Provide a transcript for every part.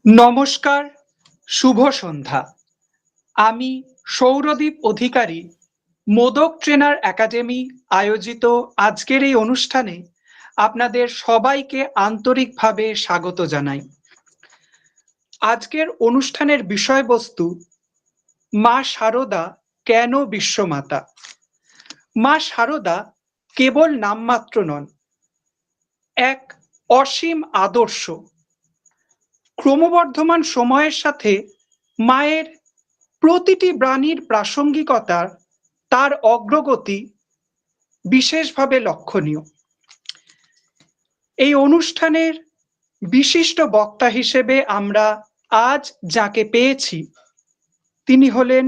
নমস্কার, শুভ সন্ধ্যা। আমি সৌরদীপ অধিকারী, modak trainer academy আয়োজিত আজকের এই অনুষ্ঠানে আপনাদের সবাইকে আন্তরিকভাবে স্বাগত জানাই। আজকের অনুষ্ঠানের বিষয়বস্তু মা শারদা কেন বিশ্বমাতা। মা শারদা কেবল নামমাত্র নন, এক অসীম আদর্শ। ক্রমবর্ধমান সময়ের সাথে মায়ের প্রতিটি বাণীর প্রাসঙ্গিকতার তার অগ্রগতি বিশেষভাবে লক্ষণীয়। এই অনুষ্ঠানের বিশিষ্ট বক্তা হিসেবে আমরা আজ যাকে পেয়েছি তিনি হলেন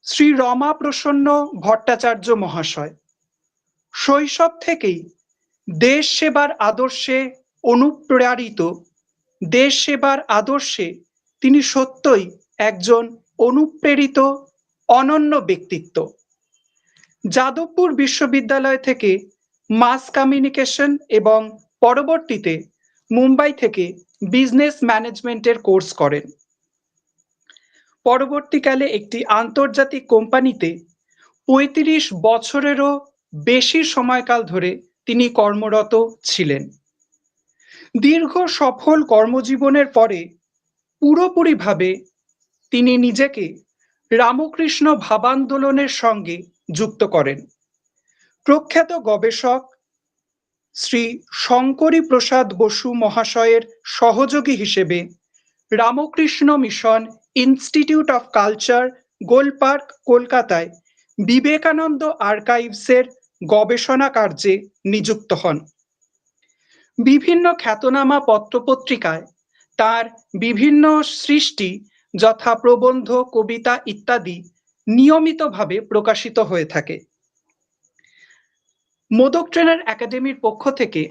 শ্রী রমাপ্রসন্ন ভট্টাচার্য মহাশয়। শৈশব থেকেই দেশ সেবার আদর্শে অনুপ্রাণিত, দেশ সেবার আদর্শে তিনি সত্যই একজন অনুপ্রেরিত অনন্য ব্যক্তিত্ব। যাদবপুর বিশ্ববিদ্যালয় থেকে মাস কমিউনিকেশন এবং পরবর্তীতে মুম্বাই থেকে বিজনেস ম্যানেজমেন্টের কোর্স করেন। পরবর্তীকালে একটি আন্তর্জাতিক কোম্পানিতে ৩৫ বছরেরও বেশি সময়কাল ধরে তিনি কর্মরত ছিলেন। দীর্ঘ সফল কর্মজীবনের পরে পুরোপুরিভাবে তিনি নিজেকে রামকৃষ্ণ ভাবান্দোলনের সঙ্গে যুক্ত করেন। প্রখ্যাত গবেষক শ্রী শঙ্করী প্রসাদ বসু মহাশয়ের সহযোগী হিসেবে Ramakrishna mission institute of culture, Golpark, কলকাতায় বিবেকানন্দ আর্কাইভসের গবেষণা কার্যে নিযুক্ত হন। বিভিন্ন খ্যাতনামা পত্রপত্রিকায় তার বিভিন্ন সৃষ্টি যথা প্রবন্ধ, কবিতা ইত্যাদি নিয়মিতভাবে প্রকাশিত হয়ে থাকে। মোদক ট্রেনার একাডেমির পক্ষ থেকে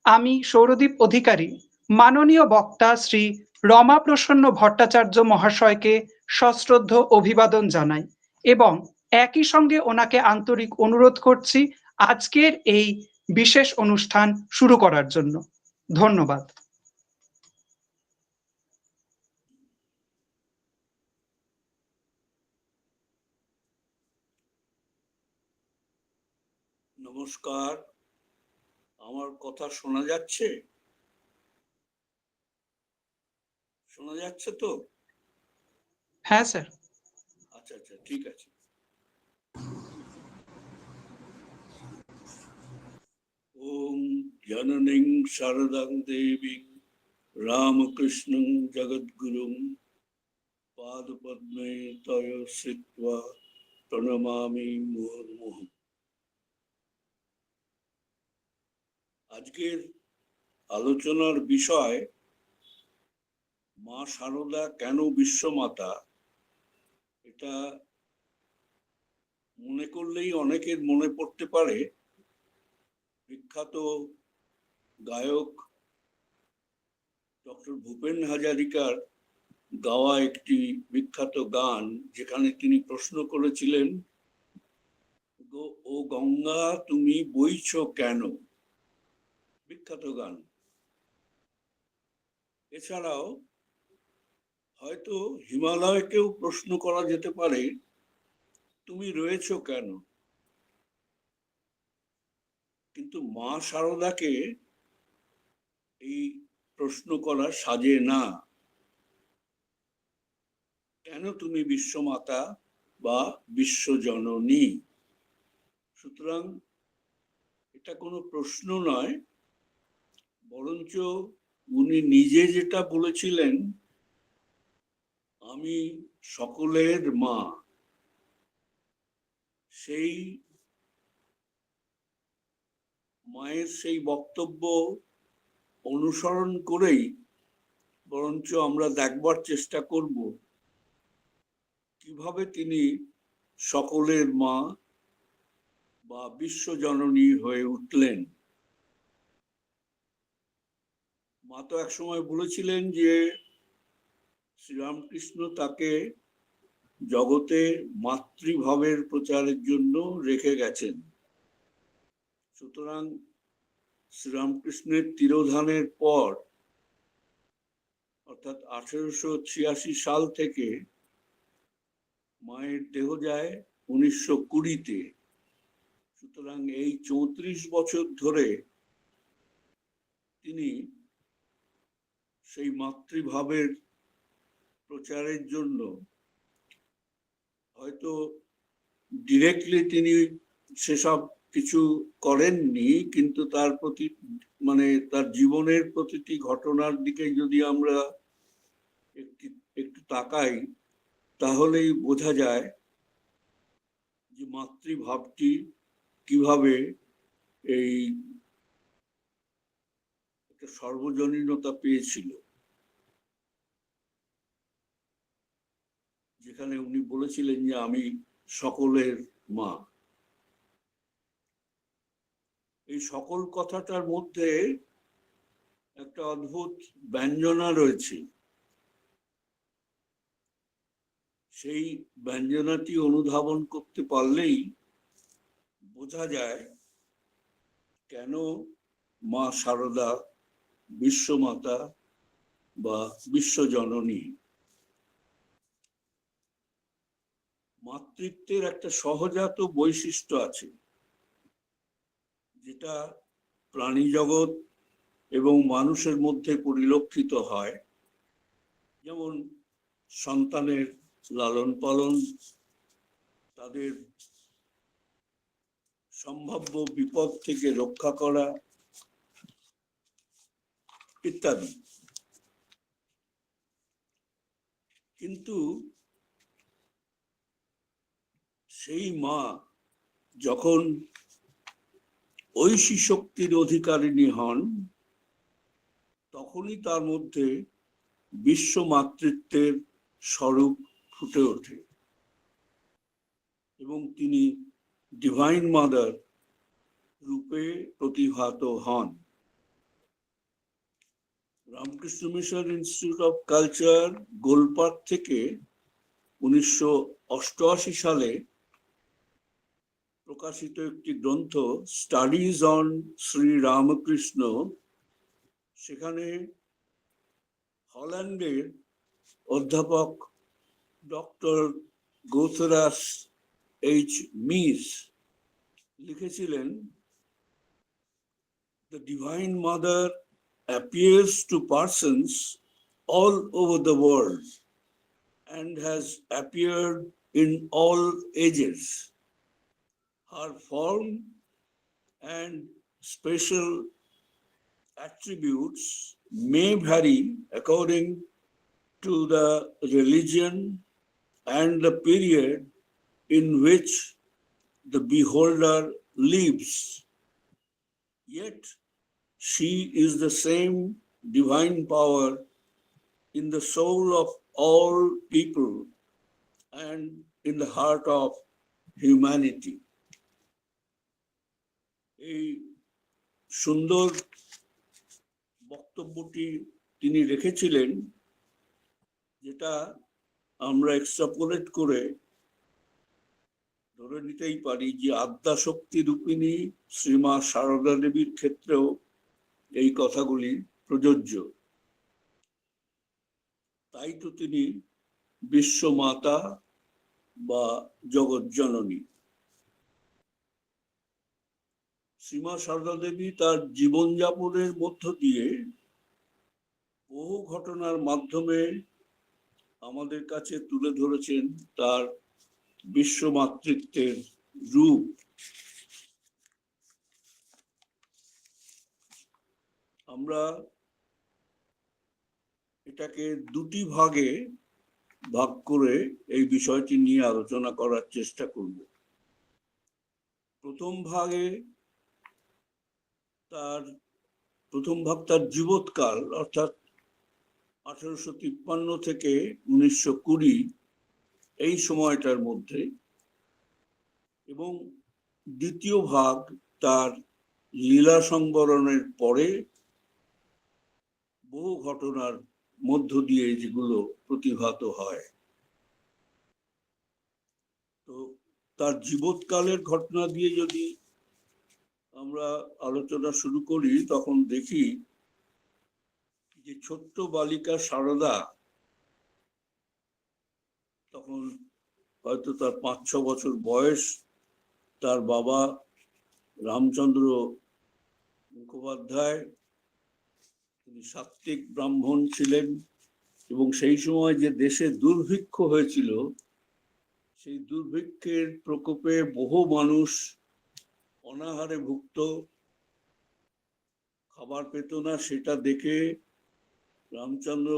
আমি সৌরদীপ অধিকারী মাননীয় বক্তা শ্রী রমাপ্রসন্ন ভট্টাচার্য মহাশয়কে সশ্রদ্ধ অভিবাদন জানাই এবং একই সঙ্গে ওনাকে আন্তরিক অনুরোধ করছি আজকের এই বিশেষ অনুষ্ঠান শুরু করার জন্য। ধন্যবাদ। নমস্কার, আমার কথা শোনা যাচ্ছে? শোনা যাচ্ছে তো? হ্যাঁ স্যার। আচ্ছা আচ্ছা, ঠিক আছে। ওম জননীং শারদাং দেবীং রামকৃষ্ণং জগদ্গুরুং পাদপদ্মে তয় শ্রিত্বা প্রণমামি মুহুর্মুহুঃ। আজকের আলোচনার বিষয় মা শারদা কেন বিশ্বমাতা। এটা মনে করলেই অনেকের মনে পড়তে পারে বিখ্যাত গায়ক ডক্টর ভূপেন হাজারিকার গাওয়া একটি বিখ্যাত গান, যেখানে তিনি প্রশ্ন করেছিলেন, ও গঙ্গা তুমি বইছো কেন। বিখ্যাত গান। এছাড়াও হয়তো হিমালয়কেও প্রশ্ন করা যেতে পারে, তুমি রয়েছো কেন। কিন্তু মা শারদাকে এই প্রশ্ন করা সাজে না। কেন তুমি বিশ্বমাতা বা বিশ্বজননী। সুতরাং এটা কোনো প্রশ্ন নয়, বরঞ্চ উনি নিজে যেটা বলেছিলেন, আমি সকলের মা, সেই মায়ের সেই বক্তব্য অনুসরণ করেই বরঞ্চ আমরা দেখবার চেষ্টা করব কিভাবে তিনি সকলের মা বা বিশ্বজননী হয়ে উঠলেন। মা তো একসময় বলেছিলেন যে শ্রীরামকৃষ্ণ তাকে জগতে মাতৃভাবের প্রচারের জন্য রেখে গেছেন। সুতরাং শ্রীরামকৃষ্ণের তিরোধানের পর অর্থাৎ 1886 সাল থেকে মায়ের দেহ যায় 1920-তে। সুতরাং এই 34 বছর ধরে তিনি সেই মাতৃভাবের প্রচারের জন্য হয়তো ডিরেক্টলি তিনি সেসব কিছু করেননি, কিন্তু তার প্রতি তার জীবনের প্রতিটি ঘটনার দিকে যদি আমরা একটু তাকাই, তাহলেই বোঝা যায় যে মাতৃভাবটি কিভাবে এই একটা সর্বজনীনতা পেয়েছিল, যেখানে উনি বলেছিলেন যে আমি সকলের মা। এই সকল কথাটার মধ্যে একটা অদ্ভুত ব্যঞ্জনা রয়েছে। সেই ব্যঞ্জনাটি অনুধাবন করতে পারলেই বোঝা যায় কেন মা শারদা বিশ্বমাতা বা বিশ্বজননী। মাতৃত্বের একটা সহজাত বৈশিষ্ট্য আছে, যেটা প্রাণী জগৎ এবং মানুষের মধ্যে পরিলক্ষিত হয়। যেমন সন্তানের লালন পালন, তাদের সম্ভাব্য বিপদ থেকে রক্ষা করা ইত্যাদি। কিন্তু সেই মা যখন ঐশী শক্তির অধিকারিণী হন, তখনই তার মধ্যে বিশ্ব মাতৃত্বের স্বরূপ ফুটে ওঠে এবং তিনি ডিভাইন মাদার রূপে প্রতিভাত হন। Ramakrishna mission institute of culture Golpark থেকে 1988 সালে প্রকাশিত একটি গ্রন্থ স্টাডিজ অন শ্রী রামকৃষ্ণ, সেখানে হল্যান্ডের অধ্যাপক ডক্টর গোথরাস এইচ মিস লিখেছিলেন, The Divine Mother appears to persons all over the world and has appeared in all ages. Her form and special attributes may vary according to the religion and the period in which the beholder lives. Yet she is the same divine power in the soul of all people and in the heart of humanity. এই সুন্দর বক্তব্যটি তিনি রেখেছিলেন, যেটা আমরা extrapolate করে ধরে নিতেই পারি যে আদ্যাশক্তি রূপিণী শ্রীমা সারদা দেবীর ক্ষেত্রেও এই কথাগুলি প্রযোজ্য। তাই তো তিনি বিশ্বমাতা বা জগৎজননী। শ্রীমা সারদা দেবী তার জীবনযাপনের মধ্য দিয়ে বহু ঘটনার মাধ্যমে আমাদের কাছে তুলে ধরেছেন তার বিশ্ব মাতৃত্বের রূপ। আমরা এটাকে দুটি ভাগে ভাগ করে এই বিষয়টি নিয়ে আলোচনা করার চেষ্টা করব। প্রথম ভাগ তার জীবৎকাল, অর্থাৎ 1853 থেকে 1920 এই সময়টার মধ্যে, এবং দ্বিতীয় ভাগ তার লীলা সংবরণের পরে বহু ঘটনার মধ্য দিয়ে যেগুলো প্রতিভাত হয়। তো তার জীবৎকালের ঘটনা দিয়ে যদি আমরা আলোচনা শুরু করি, তখন দেখি যে ছোট্ট বালিকা সারদা, তখন হয়তো তার 5-6 বছর বয়স, তার বাবা রামচন্দ্র মুখোপাধ্যায়, তিনি সাত্ত্বিক ব্রাহ্মণ ছিলেন, এবং সেই সময় যে দেশে দুর্ভিক্ষ হয়েছিল, সেই দুর্ভিক্ষের প্রকোপে বহু মানুষ অনাহারে ভুগত, খাবার পেত না। সেটা দেখে রামচন্দ্র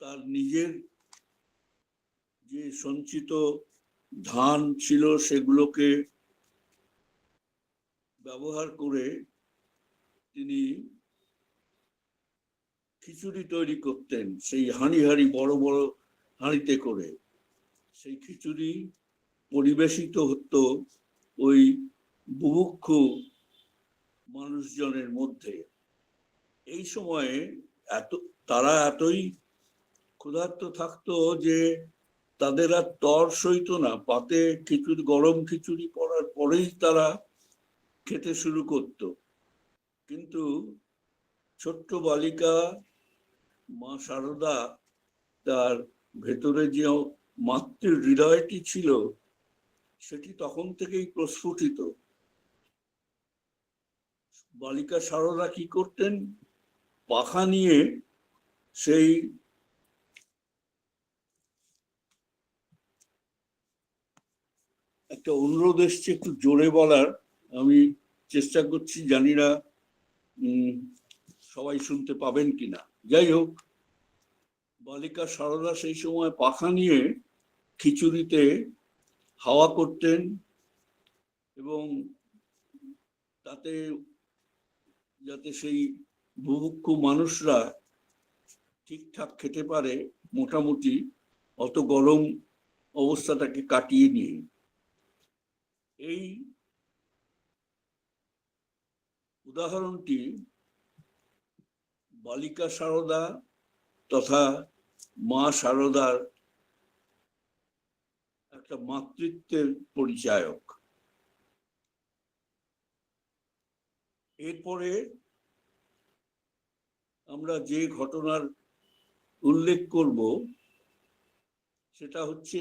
তার নিজের যে সঞ্চিত ধান ছিল সেগুলোকে ব্যবহার করে তিনি খিচুড়ি তৈরি করতেন, সেই হাঁড়ি বড় বড় হাঁড়িতে করে। সেই খিচুড়ি পরিবেশিত হতো ওই বুভুক্ষু মানুষজনের মধ্যে। এই সময়ে তারা এতই ক্ষুধার্ত থাকতো যে তাদের আর তর সইত না। পাতে খিচুড়ি, গরম খিচুড়ি পড়ার পরেই তারা খেতে শুরু করত। কিন্তু ছোট্ট বালিকা মা সারদা, তার ভেতরে যে মাতৃ হৃদয়টি ছিল সেটি তখন থেকেই প্রস্ফুটিত। বালিকা সারদা কি করতেন? পাখা নিয়ে সেই একটা অনুরোধ এসছে, একটু জোরে বলার, আমি চেষ্টা করছি, জানি না সবাই শুনতে পাবেন কিনা। যাই হোক, বালিকা সারদা সেই সময় পাখা নিয়ে খিচুড়িতে হাওয়া করতেন, এবং তাতে যাতে সেই বুভুক্ষু মানুষরা ঠিকঠাক খেতে পারে, মোটামুটি অত গরম অবস্থাটাকে কাটিয়ে নিয়ে। এই উদাহরণটি বালিকা সারদা তথা মা সারদার একটা মাতৃত্বের পরিচায়ক। এরপরে আমরা যে ঘটনার উল্লেখ করব সেটা হচ্ছে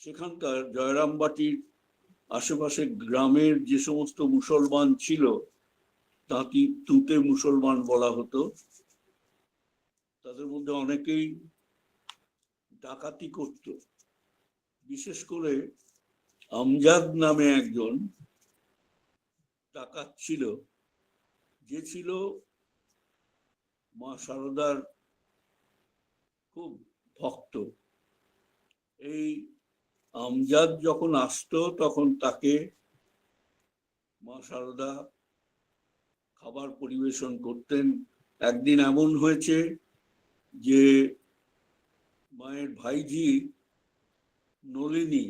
সেখানকার জয়রামবাটির আশেপাশে গ্রামের যে সমস্ত মুসলমান ছিল, তাঁতি তুতে মুসলমান বলা হতো, তাদের মধ্যে অনেকেই ডাকাতি করত। বিশেষ করে আমজাদ নামে একজন ডাকাত ছিল, যে ছিল মা সারদার খুব ভক্ত। এই আমজাদ যখন আসতো তখন তাকে মা সারদা খাবার পরিবেশন করতেন। একদিন এমন হয়েছে যে মায়ের ভাইঝি নলিনী,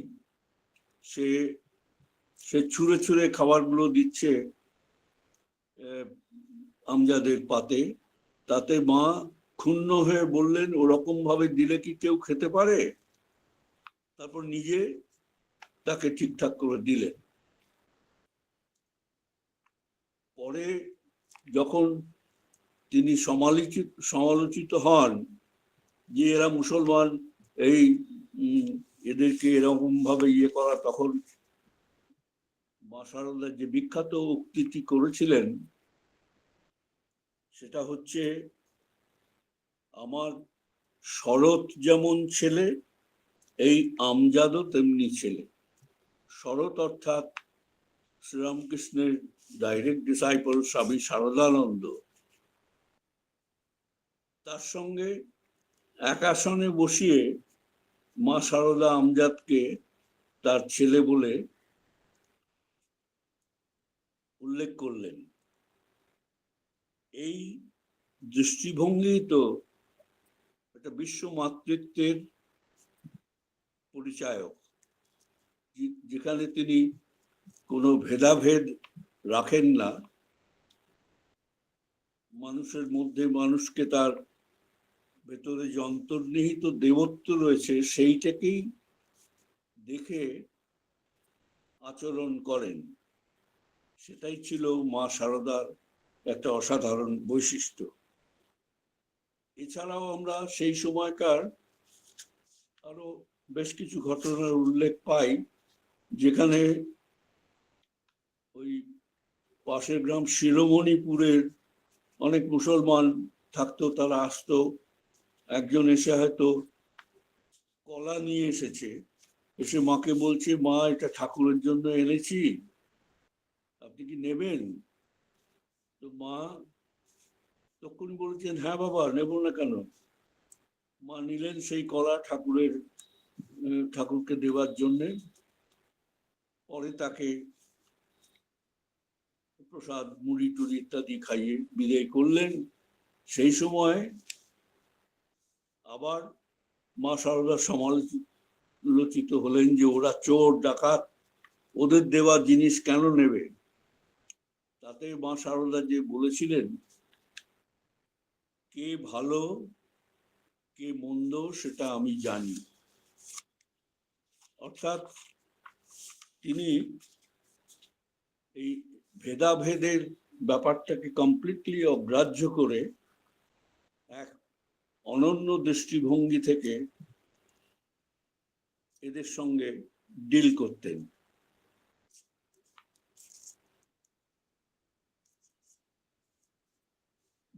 সে ছুঁড়ে ছুঁড়ে খাবারগুলো দিচ্ছে আমজাদের পাতে। তাতে মা ক্ষুণ্ণ হয়ে বললেন, ওরকম ভাবে দিলে কি কেউ খেতে পারে? তারপর নিজে তাকে ঠিকঠাক করে দিলেন। পরে যখন তিনি সমালোচিত হন যে এরা মুসলমান, এই এদেরকে এরকম ভাবে করা, তখন মা সারদা যে বিখ্যাত উক্তিটি করেছিলেন সেটা হচ্ছে, আমার শরৎ যেমন ছেলে, এই আমজাদও তেমনি ছেলে। শরৎ অর্থাৎ শ্রীরামকৃষ্ণের ডাইরেক্ট ডিসাইপল স্বামী শারদানন্দ, তার সঙ্গে এক আসনে বসিয়ে মা সারদা আমজাদকে তার ছেলে বলে উল্লেখ করলেন। এই দৃষ্টিভঙ্গি তো একটা বিশ্ব মাতৃত্বের পরিচায়ক, যেখানে তিনি কোনো ভেদাভেদ রাখেন না। মানুষের মধ্যে মানুষকে তার ভেতরে যে অন্তর্নিহিত দেবত্ব রয়েছে সেইটাকেই দেখে আচরণ করেন। সেটাই ছিল মা সারদার একটা অসাধারণ বৈশিষ্ট্য। এছাড়াও আমরা সেই সময়কার আরো বেশ কিছু ঘটনার উল্লেখ পাই, যেখানে ওই পাশের গ্রাম শিরোমণিপুরের অনেক মুসলমান থাকতো, তারা আসতো, একজন এসে হয়তো কলা নিয়ে এসেছে, এসে মাকে বলছে, মা এটা ঠাকুরের জন্য এনেছি, আপনি কি নেবেন? তো মা তখন বলেছেন, হ্যাঁ বাবা, নেব না কেন। মা নিলেন সেই কলা ঠাকুরকে দেওয়ার জন্যে। পরে তাকে প্রসাদ, মুড়ি টুড়ি ইত্যাদি খাইয়ে বিদায় করলেন। সেই সময় আবার মা শারদা সমালোচিত হলেন যে ওরা চোর ডাকাত, ওদের দেওয়া জিনিস কেন নেবে। তাতে মা শারদা যে বলেছিলেন, কে ভালো কে মন্দ সেটা আমি জানি। অর্থাৎ তিনি এই ভেদাভেদের ব্যাপারটাকে কমপ্লিটলি অগ্রাহ্য করে এক অনন্য দৃষ্টিভঙ্গি থেকে এদের সঙ্গে ডিল করতেন।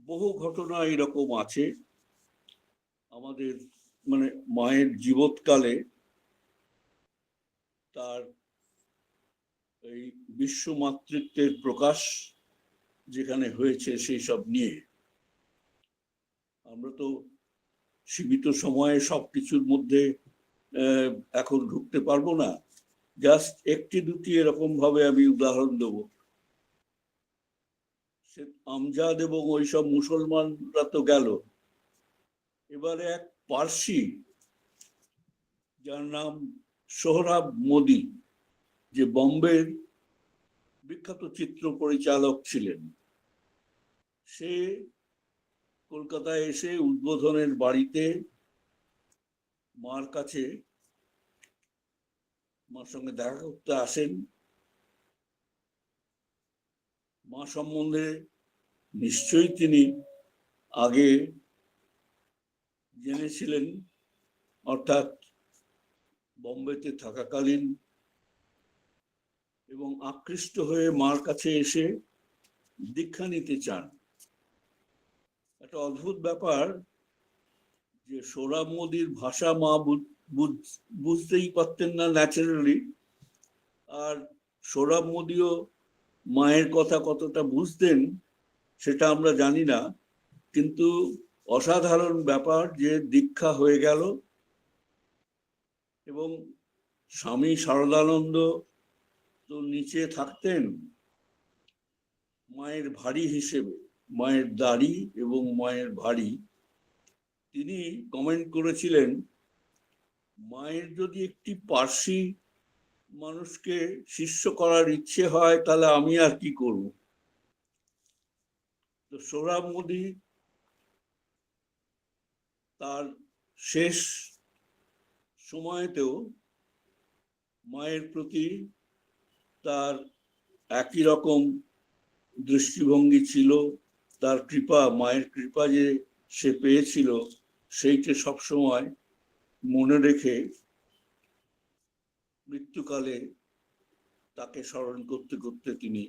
বহু ঘটনা এরকম আছে আমাদের, মানে মায়ের জীবৎকালে তার এই বিশ্ব মাতৃত্বের প্রকাশ যেখানে হয়েছে সেই সব নিয়ে। আমরা তো সীমিত সময়ে সবকিছুর মধ্যে এখন ঢুকতে পারবো না, জাস্ট একটি দুটি এরকম ভাবে আমি উদাহরণ দেব। সে আমজাদ এবং ওইসব মুসলমানরা তো গেল, এবারে এক পার্সি যার নাম সোহরাব মোদি, যে বোম্বের বিখ্যাত চিত্র পরিচালক ছিলেন, সে কলকাতায় এসে উদ্বোধনের বাড়িতে মার কাছে, মার সঙ্গে দেখা করতে আসেন। মা সম্বন্ধে নিশ্চয়ই তিনি আগে জেনেছিলেন, অর্থাৎ বোম্বেতে থাকাকালীন, এবং আকৃষ্ট হয়ে মার কাছে এসে দীক্ষা নিতে চান। একটা অদ্ভুত ব্যাপার যে সোহরাব মোদির ভাষা মা বুঝতেই পারতেন না ন্যাচারালি, আর সোহরাব মোদিও মায়ের কথা কতটা বুঝতেন সেটা আমরা জানি না, কিন্তু অসাধারণ ব্যাপার যে দীক্ষা হয়ে গেল এবং স্বামী শারদানন্দ তো নিচে থাকতেন মায়ের ভারী হিসেবে, মায়ের দাড়ি এবং মায়ের ভারী। তিনি কমেন্ট করেছিলেন, মায়ের যদি একটি পার্সি মানুষকে শিষ্য করার ইচ্ছে হয় তাহলে আমি আর কি করব। তো সোহরাব মোদি তার শেষ সময়তেও মায়ের প্রতি তার একই রকম দৃষ্টিভঙ্গি ছিল। তার কৃপা, মায়ের কৃপা যে সে পেয়েছিল সেইটা সবসময় মনে রেখে মৃত্যুকালে তাকে স্মরণ করতে করতে তিনি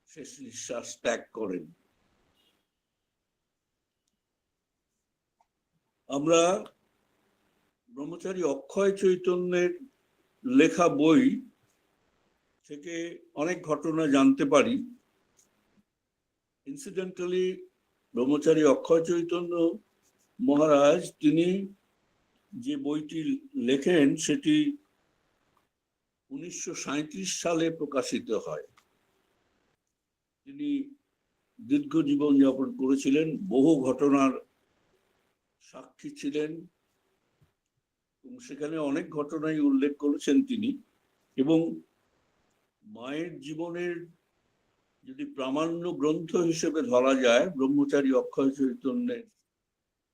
শেষ নিঃশ্বাস ত্যাগ করেন। আমরা ব্রহ্মচারী অক্ষয় চৈতন্যের লেখা বই থেকে অনেক ঘটনা জানতে পারি। ইনসিডেন্টালি ব্রহ্মচারী অক্ষয় চৈতন্য মহারাজ তিনি যে বইটি লেখেন সেটি 1937 সালে প্রকাশিত হয়। তিনি দীর্ঘ জীবন যাপন করেছিলেন, বহু ঘটনার সাক্ষী ছিলেন এবং সেখানে অনেক ঘটনাই উল্লেখ করেছেন তিনি। এবং মায়ের জীবনের যদি প্রামাণ্য গ্রন্থ হিসেবে ধরা যায়, ব্রহ্মচারী অক্ষয় চৈতন্যের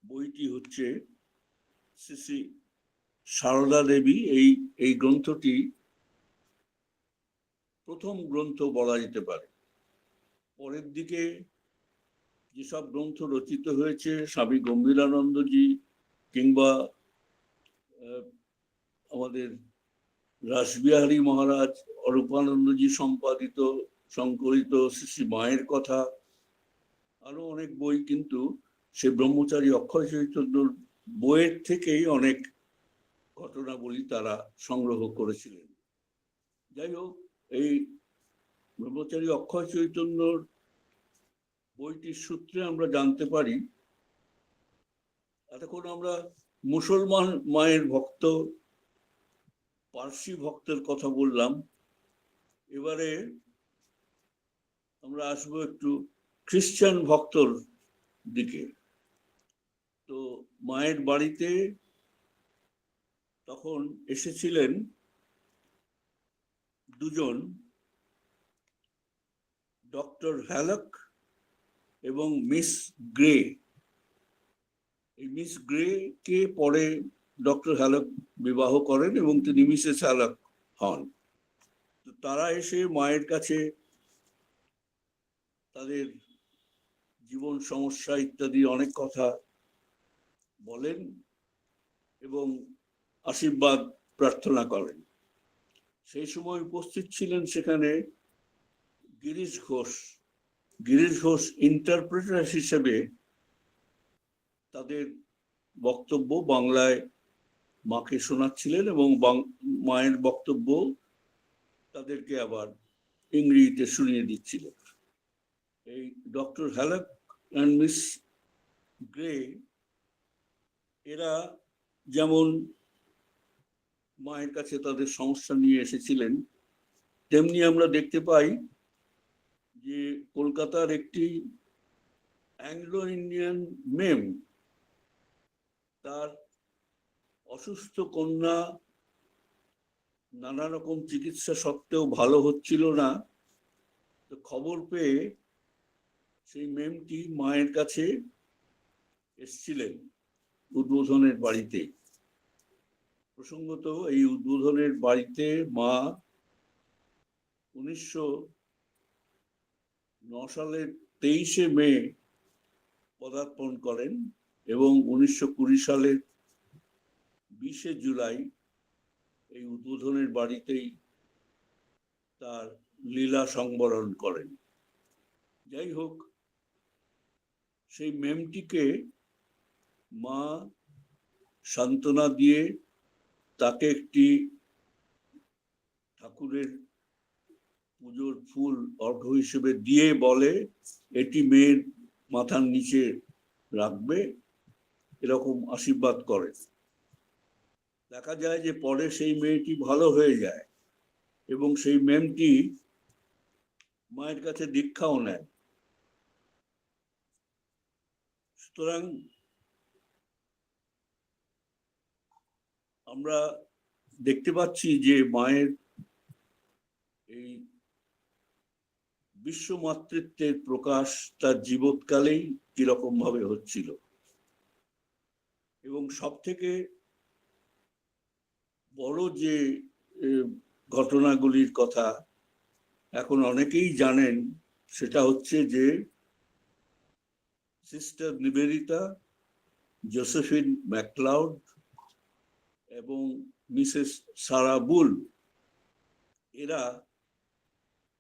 বইটি হচ্ছে শ্রী শ্রী সারদা দেবী, এই গ্রন্থটি প্রথম গ্রন্থ বলা যেতে পারে। পরের দিকে যেসব গ্রন্থ রচিত হয়েছে, স্বামী গম্ভীরানন্দজি কিংবা আমাদের রাসবিহারী মহারাজ অরূপানন্দজি সম্পাদিত সংকলিত শ্রী মায়ের কথা, আরো অনেক বই, কিন্তু সে ব্রহ্মচারী অক্ষয় চৈতন্যর বইয়ের থেকেই অনেক ঘটনাবলী তারা সংগ্রহ করেছিলেন। যাই হোক, এই ব্রহ্মচারী অক্ষয় চৈতন্যর বইটির সূত্রে আমরা জানতে পারি, এতক্ষণ আমরা মুসলমান মায়ের ভক্ত, পার্সি ভক্তের কথা বললাম, এবারে আমরা আসবো একটু খ্রিস্টান ভক্তর দিকে। তো মায়ের বাড়িতে তখন এসেছিলেন দুজন, ডক্টর হ্যালক এবং মিস গ্রে। এই মিস গ্রে কে পরে ডক্টর হ্যালক বিবাহ করেন এবং তিনি মিসেস হ্যালক হন। তো তারা এসে মায়ের কাছে তাদের জীবন সমস্যা ইত্যাদি অনেক কথা বলেন এবং আশীর্বাদ প্রার্থনা করেন। সেই সময় উপস্থিত ছিলেন সেখানে গিরিশ ঘোষ। গিরিশ ঘোষ ইন্টারপ্রেটার হিসেবে তাদের বক্তব্য বাংলায় মাকে শোনাচ্ছিলেন এবং মায়ের বক্তব্য তাদেরকে আবার ইংরেজিতে শুনিয়ে দিচ্ছিলেন। এই ডক্টর হ্যালক অ্যান্ড মিস গ্রে এরা যেমন মায়ের কাছে তাদের সমস্যা নিয়ে এসেছিলেন, তেমনি আমরা দেখতে পাই যে কলকাতার একটি অ্যাংলো ইন্ডিয়ান মেম তার অসুস্থ কন্যা নানা রকম চিকিৎসা সত্ত্বেও ভালো হচ্ছিল না। তো খবর পেয়ে সেই মেমটি মায়ের কাছে এসছিলেন উদ্বোধনের বাড়িতে। প্রসঙ্গত এই উদ্বোধনের বাড়িতে মা 1909 সালের 23শে মে পদার্পণ করেন এবং 1920 সালের 20শে জুলাই এই উদ্বোধনের বাড়িতেই তার লীলা সংবরণ করেন। যাই হোক, সেই মেমটিকে মা সান্ত্বনা দিয়ে তাকে একটি ঠাকুরের পুজোর ফুল অর্ঘ্য হিসেবে দিয়ে বলে, এটি মেয়ের মাথার নিচে রাখবে, এরকম আশীর্বাদ করে। দেখা যায় যে পরে সেই মেয়েটি ভালো হয়ে যায় এবং সেই মেমটি মায়ের কাছে দীক্ষাও নেয়। সুতরাং আমরা দেখতে পাচ্ছি যে মায়ের এই বিশ্ব মাতৃত্বের প্রকাশ তার জীবৎকালেই কিরকম ভাবে হচ্ছিল। এবং সব থেকে বড় যে ঘটনাগুলির কথা এখন অনেকেই জানেন, সেটা হচ্ছে যে সিস্টার নিবেদিতা, জোসেফিন ম্যাকলাউড এবং মিসেস সারা বুল এরা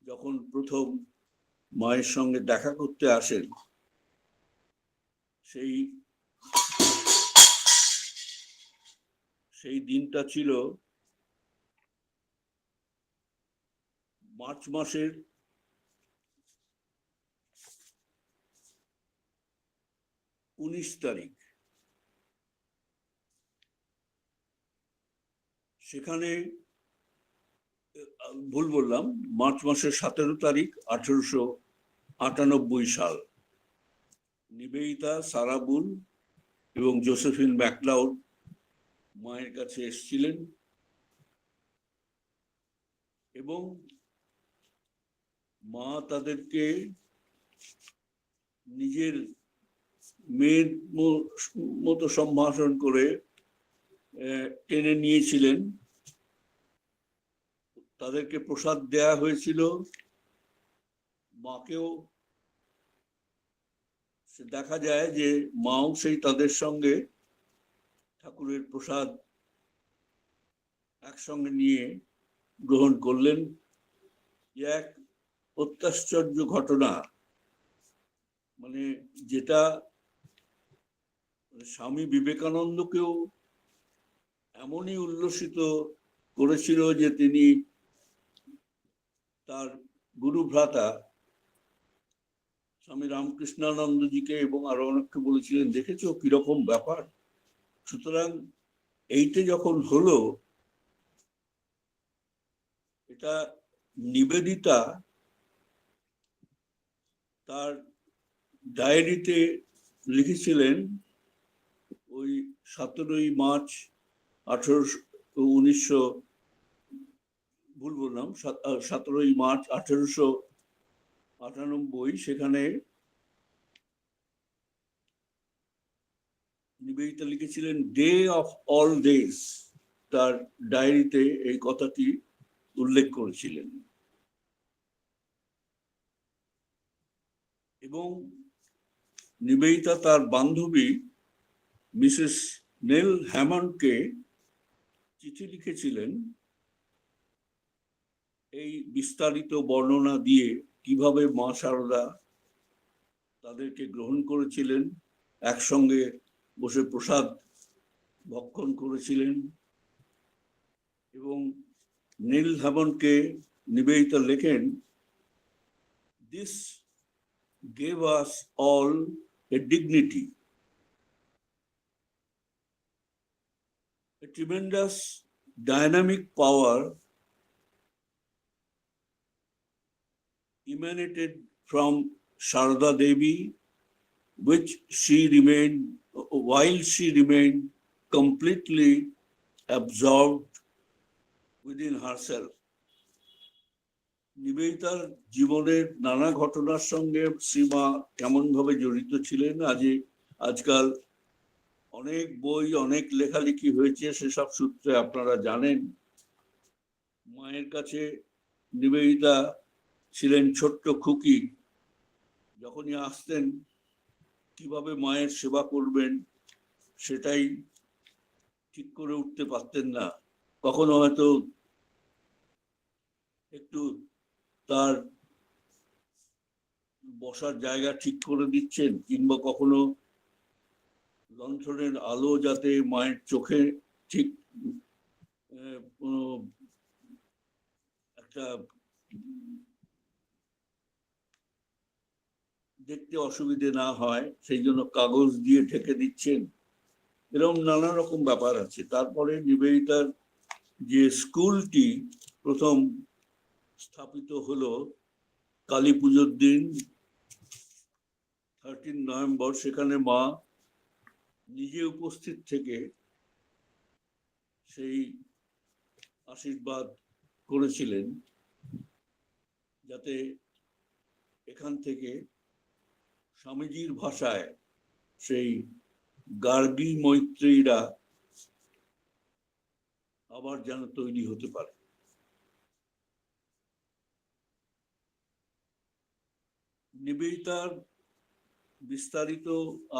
যখন প্রথম মায়ের সঙ্গে দেখা করতে আসেন, সেই দিনটা ছিল মার্চ মাসের 19 তারিখ। সেখানে ভুল বললাম, মার্চ মাসের 17 তারিখ 1898 সাল। নিবেদিতা, সারা বুল এবং জোসেফিন ম্যাকলাউড মায়ের কাছে এসেছিলেন এবং মা তাদেরকে নিজের মেয়ের মতো সম্ভাষণ করে টেনে নিয়েছিলেন। তাদেরকে প্রসাদ দেয়া হয়েছিল, মাকেও দেখা যায় যে মাও সেই তাদের সঙ্গে ঠাকুরের প্রসাদ একসঙ্গে নিয়ে গ্রহণ করলেন। এক অত্যাশ্চর্য ঘটনা, মানে যেটা স্বামী বিবেকানন্দকেও এমনই উল্লসিত করেছিল যে তিনি তার গুরু ভ্রাতা স্বামী রামকৃষ্ণানন্দজিকে এবং আরো অনেককে বলেছিলেন, দেখেছো কিরকম ব্যাপার। সুতরাং এইটা যখন হলো, এটা নিবেদিতা তার ডায়েরিতে লিখেছিলেন ওই 17ই মার্চ 1898। সেখানে নিবেদিতা লিখেছিলেন ডে অফ অল ডেজ, তার ডায়েরিতে এই কথাটি উল্লেখ করেছিলেন। এবং নিবেদিতা তার বান্ধবী মিসেস নেল হ্যামন্ডকে চিঠি লিখেছিলেন এই বিস্তারিত বর্ণনা দিয়ে, কিভাবে মা শারদা তাদেরকে গ্রহণ করেছিলেন, একসঙ্গে বসে প্রসাদ ভক্ষণ করেছিলেন। এবং নীল হ্যামন্ডকে নিবেদিতা লেখেন, this gave us all a dignity, a tremendous dynamic power emanated from Sharda Devi, which while she remained completely absorbed within herself. নিবেদিতার জীবনের নানা ঘটনার সঙ্গে শ্রীমা কেমন ভাবে জড়িত ছিলেন, আজকাল অনেক বই, অনেক লেখালেখি হয়েছে, সেসব সূত্রে আপনারা জানেন। মায়ের কাছে নিবেদিতা ছিলেন ছোট্ট খুকি। যখনই আসতেন কিভাবে মায়ের সেবা করবেন সেটাই ঠিক করে উঠতে পারতেন না। কখনো হয়তো একটু তার বসার জায়গা ঠিক করে দিচ্ছেন, কিংবা কখনো লণ্ঠনের আলো যাতে মায়ের চোখে ঠিক কোনো একটা দেখতে অসুবিধে না হয় সেই জন্য কাগজ দিয়ে ঢেকে দিচ্ছেন। এরকম নানা রকম ব্যাপার আছে। তারপরে নিবেদিতার যে স্কুলটি প্রথম স্থাপিত হলো কালী পুজোর দিন 13 নভেম্বর, সেখানে মা নিজে উপস্থিত থেকে সেই আশীর্বাদ করেছিলেন যাতে এখান থেকে স্বামীজির ভাষায় সেই গার্গী মৈত্রীরা আবার যেন তৈরি হতে পারে। নিবেদিতার বিস্তারিত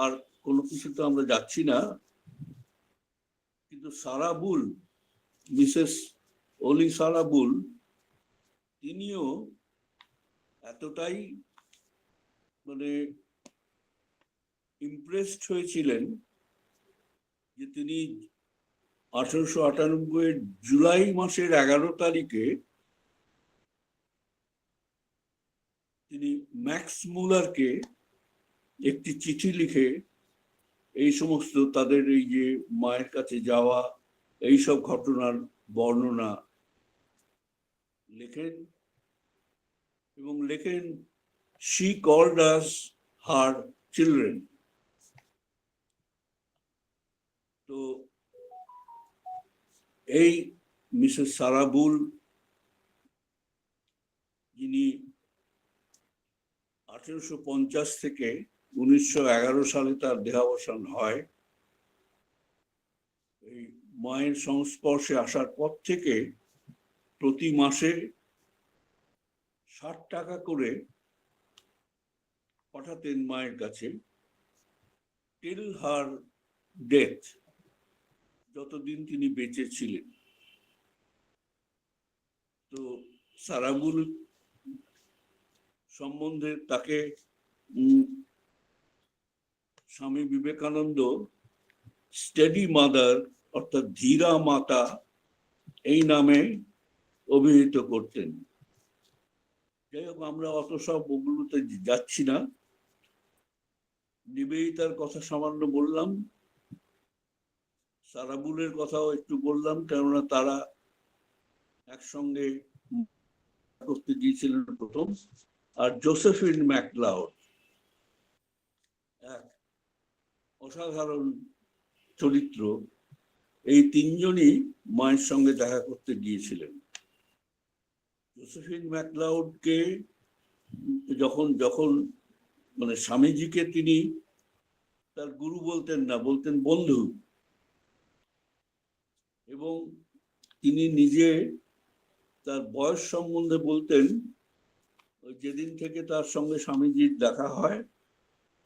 আর কোনো কিছুতে আমরা যাচ্ছি না, কিন্তু সারা বুল, মিসেস অলি সারা বুল, তিনিও এতটাই মানে ইমপ্রেসড হয়েছিলেন যে তিনি 1898 জুলাই মাসের 11 তারিখে তিনি ম্যাক্স মুলারকে একটি চিঠি লিখে এই সমস্ত তাদের এই যে মায়ের কাছে যাওয়া এইসব ঘটনার বর্ণনা লেখেন, এবং লেখেন, she called us her children. তো এই মিসেস সারা বুল, যিনি 1850 থেকে 1911 সালে তার দেহাবসান হয়, এই মায়ের সংস্পর্শে আসার পর থেকে প্রতি মাসে 60 টাকা করে পাঠাতেন মায়ের কাছে, till her death, যতদিন তিনি বেঁচে ছিলেন। তো সারাবুল সম্বন্ধে তাকে স্বামী বিবেকানন্দ স্টেডি মাদার অর্থাৎ ধীরা মাতা এই নামে অভিহিত করতেন। যাই হোক, আমরা অত সব ওগুলোতে যাচ্ছি না। নিবেদিতার কথা সামান্য বললাম, সারাবুলের কথাও একটু বললাম, কেননা তারা একসঙ্গে করতে গিয়েছিলেন প্রথম। আর জোসেফিন ম্যাকলাউড এক অসাধারণ চরিত্র। এই তিনজনই মায়ের সঙ্গে দেখা করতে গিয়েছিলেন। জোসেফিন ম্যাকলাউডকে যখন যখন মানে স্বামীজিকে তিনি তার গুরু বলতেন না, বলতেন বন্ধু, এবং তিনি নিজে তার বয়স সম্বন্ধে বলতেন যেদিন থেকে তার সঙ্গে স্বামীজির দেখা হয়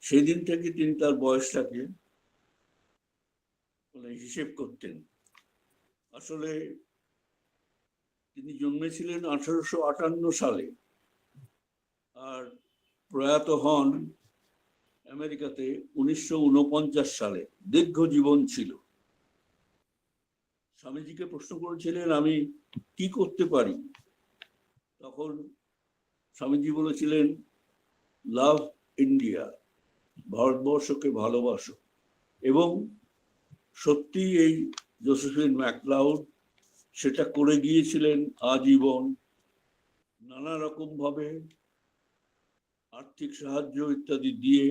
সেদিন থেকে তিনি তার বয়সটাকে হিসেব করতেন। আসলে তিনি জন্মেছিলেন 1858 সালে আর প্রয়াত হন আমেরিকাতে 1949 সালে। দীর্ঘ জীবন ছিল। স্বামীজিকে প্রশ্ন করেছিলেন আমি কি করতে পারি, তখন স্বামীজি বলেছিলেন লাভ ইন্ডিয়া, ভারতবর্ষকে ভালোবাসো। এবং সত্যি এই জোসেফিন ম্যাকলাউড সেটা করে গিয়েছিলেন আজীবন। নানা রকম ভাবে আর্থিক সাহায্য ইত্যাদি দিয়ে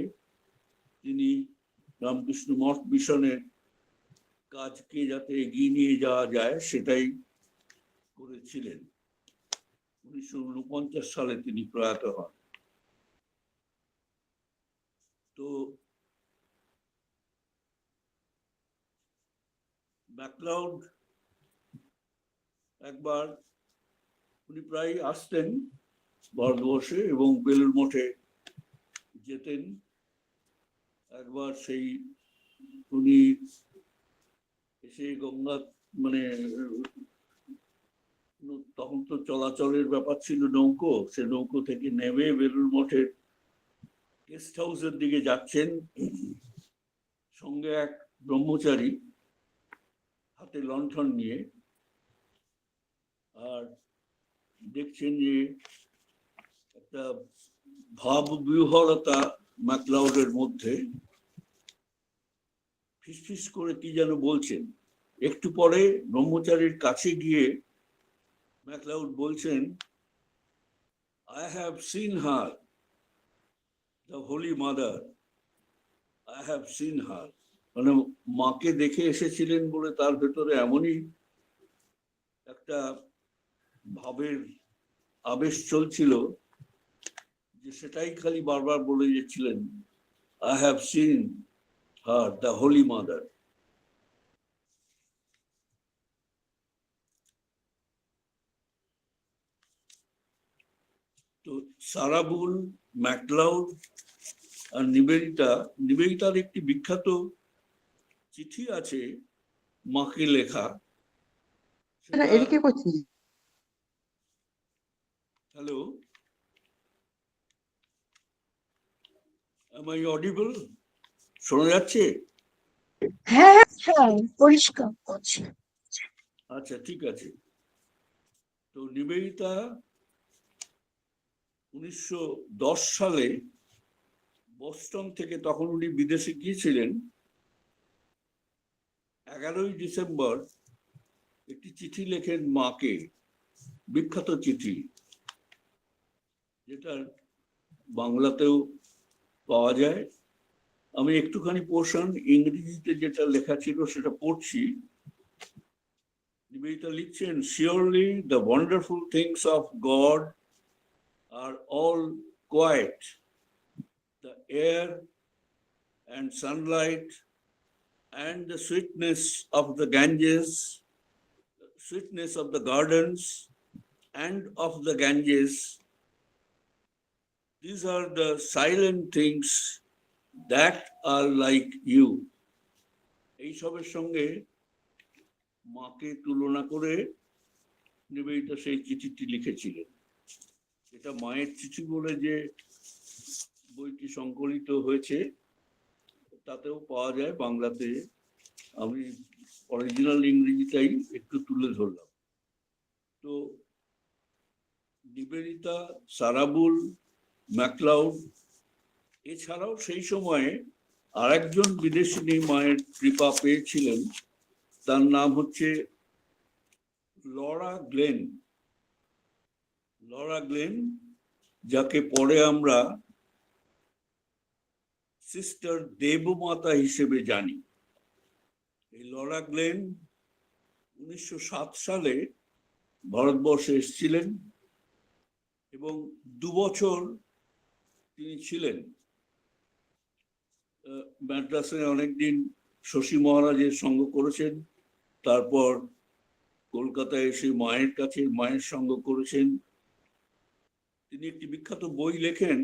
তিনি রামকৃষ্ণ মঠ মিশনের কাজকে যাতে এগিয়ে নিয়ে যাওয়া যায় সেটাই করেছিলেন। 1949 সালে তিনি প্রয়াত হন। তো ম্যাকলাউড একবার উনি প্রায় আসতেন ভারতবর্ষে এবং বেলুড় মঠে যেতেন। একবার সেই উনি এসে গঙ্গা মানে তখন তো চলাচলের ব্যাপার ছিল নৌকো, সে নৌকো থেকে নেমে বেলুড় মঠের গেস্ট হাউসের দিকে যাচ্ছেন। সঙ্গে এক ব্রহ্মচারী হাতে লণ্ঠন নিয়ে, আর দেখছেন যে একটা ভাব বিহ্বলতা ম্যাকলাউডের মধ্যে। ফিসফিস করে কি যেন বলছেন। একটু পরে ব্রহ্মচারীর কাছে গিয়ে ম্যাকলাউড বলছেন I have seen her, the Holy Mother, I have seen her। মানে মাকে দেখে এসেছিলেন বলে তার ভেতরে এমনই একটা ভাবের আবেশ চলছিল যে সেটাই খালি বারবার বলে যাচ্ছিলেন I have seen her, the Holy Mother। তো সারাবুল, ম্যাকলাউড আর নিবেদিতার একটি বিখ্যাত চিঠি আছে মাকে লেখা। Hello, am I audible? শোনা যাচ্ছে? হ্যাঁ হ্যাঁ, পরিষ্কার হচ্ছে। আচ্ছা, ঠিক আছে। তো নিবেদিতা 1910 সালে বোস্টন থেকে, তখন উনি বিদেশে গিয়েছিলেন, 11ই ডিসেম্বর একটি চিঠি লেখেন মাকে, বিখ্যাত চিঠি, যেটা বাংলাতেও পাওয়া যায়। আমি একটুখানি পোর্শন ইংরেজিতে যেটা লেখা ছিল সেটা পড়ছি। নিবেদিতা লিখছেন, Surely the wonderful things of God are all quiet. The air and sunlight and the sweetness of the Ganges, sweetness of the gardens and of the Ganges. These are the silent things that are like you, এইসবের সঙ্গে মাকে তুলনা করে নিবেদিতা সেই চিঠিটি লিখেছিলেন। এটা মায়ের চিঠি বলে যে বইটি সংকলিত হয়েছে তাতেও পাওয়া যায় বাংলাতে। আমি অরিজিনাল ইংরেজিটাই একটু তুলে ধরলাম। তো নিবেদিতা, সারাবুল, ম্যাকলাউড এছাড়াও সেই সময়ে আরেকজন বিদেশিনী মায়ের কৃপা পেয়েছিলেন, তার নাম হচ্ছে লরা গ্লেন। লরা গ্লেন, যাকে পরে আমরা সিস্টার দেবমাতা হিসেবে জানি। এই লরা গ্লেন 1907 সালে ভারতবর্ষে এসেছিলেন এবং 2 বছর তিনি ছিলেন। ম্যাড্রাসে অনেকদিন শশী মহারাজের সঙ্গ করেছেন, তারপর কলকাতায় এসে মায়ের কাছে মায়ের সঙ্গ করেছেন। তিনি একটি বিখ্যাত বই লেখেন,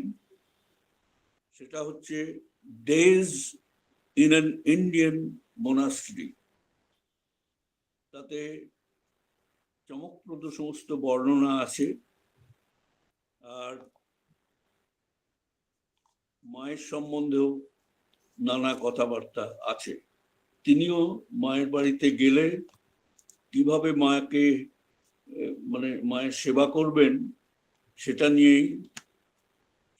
সেটা হচ্ছে days in an Indian monastery. তাতে চমকপ্রদ সমস্ত বর্ণনা আছে, আর মায়ের সম্বন্ধেও নানা কথাবার্তা আছে। তিনিও মায়ের বাড়িতে গেলে কিভাবে মাকে মানে মায়ের সেবা করবেন সেটা নিয়েই